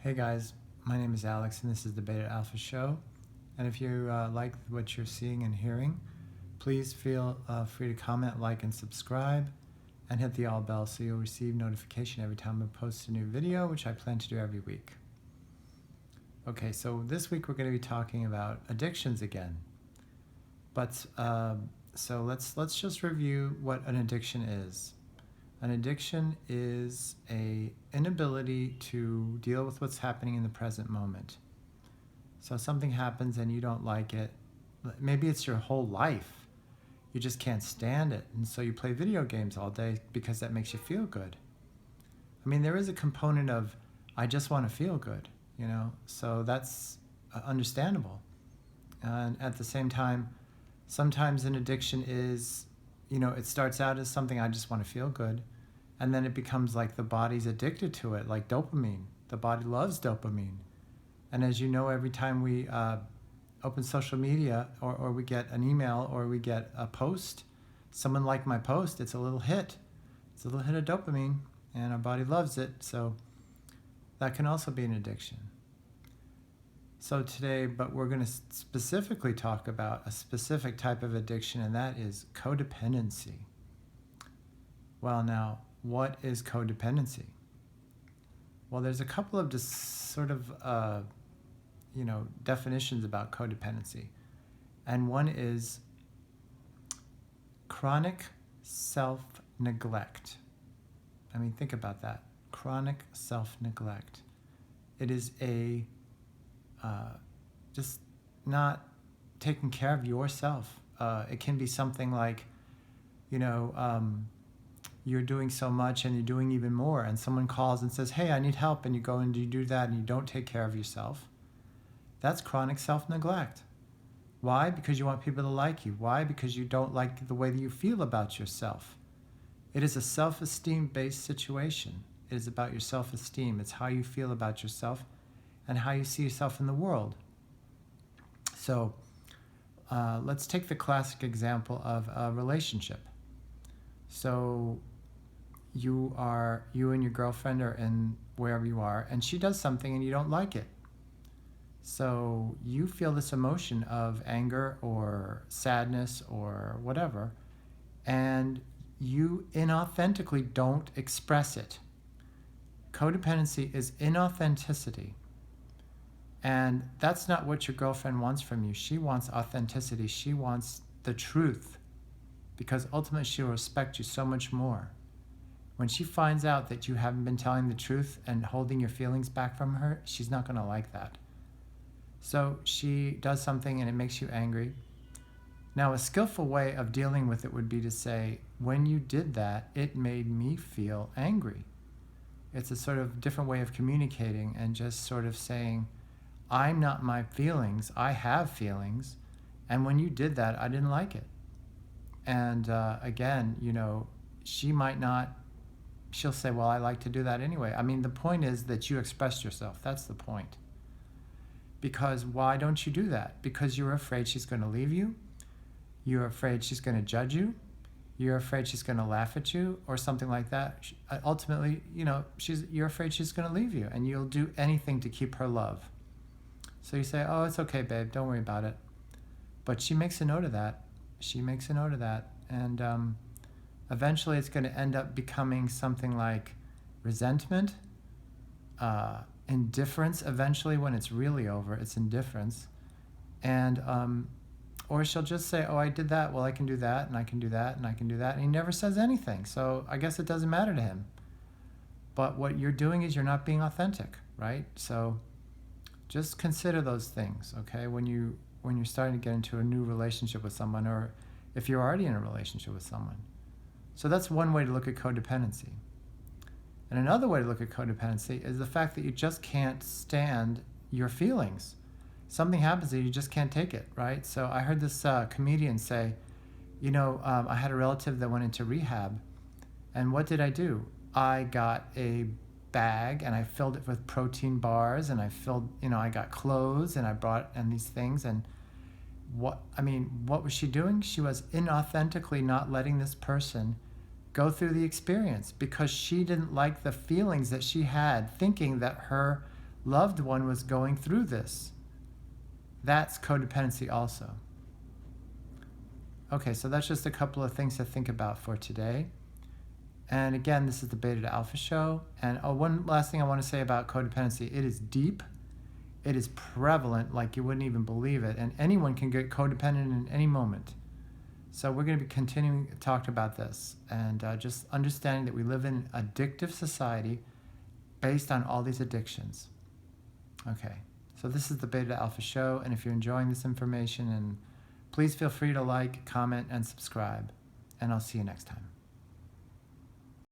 Hey guys, my name is Alex and this is the Beta Alpha Show. And if you like what you're seeing and hearing, please feel free to comment, like, and subscribe, and hit the all bell so you'll receive notification every time I post a new video, which I plan to do every week. Okay, so this week we're going to be talking about addictions again. But so let's just review what an addiction is. An addiction is an inability to deal with what's happening in the present moment. So something happens and you don't like it. Maybe it's your whole life. You just can't stand it. And so you play video games all day because that makes you feel good. I mean, there is a component of, I just want to feel good, you know? So that's understandable. And at the same time, sometimes an addiction is, you know, it starts out as something I just want to feel good, and then it becomes like the body's addicted to it, like dopamine. The body loves dopamine. And as you know, every time we open social media or we get an email or we get a post, someone liked my post, it's a little hit. It's a little hit of dopamine, and our body loves it. So that can also be an addiction. So today, but we're going to specifically talk about a specific type of addiction, and that is codependency. Well, now, what is codependency? Well, there's a couple of definitions about codependency. And one is chronic self-neglect. I mean, think about that. Chronic self-neglect. It is just not taking care of yourself. It can be something like, you're doing so much and you're doing even more, and someone calls and says, hey, I need help, and you go and you do that and you don't take care of yourself. That's chronic self-neglect. Why? Because you want people to like you. Why? Because you don't like the way that you feel about yourself. It is a self-esteem based situation. It is about your self-esteem. It's how you feel about yourself and how you see yourself in the world. So let's take the classic example of a relationship. So you and your girlfriend are in wherever you are, and she does something and you don't like it. So you feel this emotion of anger or sadness or whatever, and you inauthentically don't express it. Codependency is inauthenticity. And that's not what your girlfriend wants from you. She wants authenticity. She wants the truth, because ultimately she'll respect you so much more. When she finds out that you haven't been telling the truth and holding your feelings back from her, she's not going to like that. So she does something and it makes you angry. Now, a skillful way of dealing with it would be to say, when you did that, it made me feel angry. It's a sort of different way of communicating and just sort of saying, I'm not my feelings, I have feelings, and when you did that, I didn't like it. And again, she might not, she'll say, well, I like to do that anyway. I mean, the point is that you expressed yourself. That's the point. Because why don't you do that? Because you're afraid she's going to leave you. You're afraid she's going to judge you. You're afraid she's going to laugh at you or something like that. Ultimately, you're afraid she's going to leave you, and you'll do anything to keep her love. So you say, oh, it's okay, babe, don't worry about it. But she makes a note of that. And eventually it's going to end up becoming something like resentment, indifference. Eventually, when it's really over, it's indifference. And or she'll just say, oh, I did that, well, I can do that, and I can do that, and I can do that, and he never says anything. So I guess it doesn't matter to him. But what you're doing is you're not being authentic, right? So just consider those things, okay, when you're starting to get into a new relationship with someone, or if you're already in a relationship with someone. So that's one way to look at codependency. And another way to look at codependency is the fact that you just can't stand your feelings. Something happens that you just can't take it, right? So I heard this comedian say, I had a relative that went into rehab, and what did I do? I got a bag and I filled it with protein bars, and I got clothes, and I brought and these things, and what was she doing? She was inauthentically not letting this person go through the experience because she didn't like the feelings that she had, thinking that her loved one was going through this. That's codependency also. Okay, so that's just a couple of things to think about for today. And again, this is the Beta to Alpha show. And one last thing I want to say about codependency. It is deep. It is prevalent like you wouldn't even believe it. And anyone can get codependent in any moment. So we're going to be continuing to talk about this. And just understanding that we live in an addictive society based on all these addictions. Okay, so this is the Beta to Alpha show. And if you're enjoying this information, and please feel free to like, comment, and subscribe. And I'll see you next time.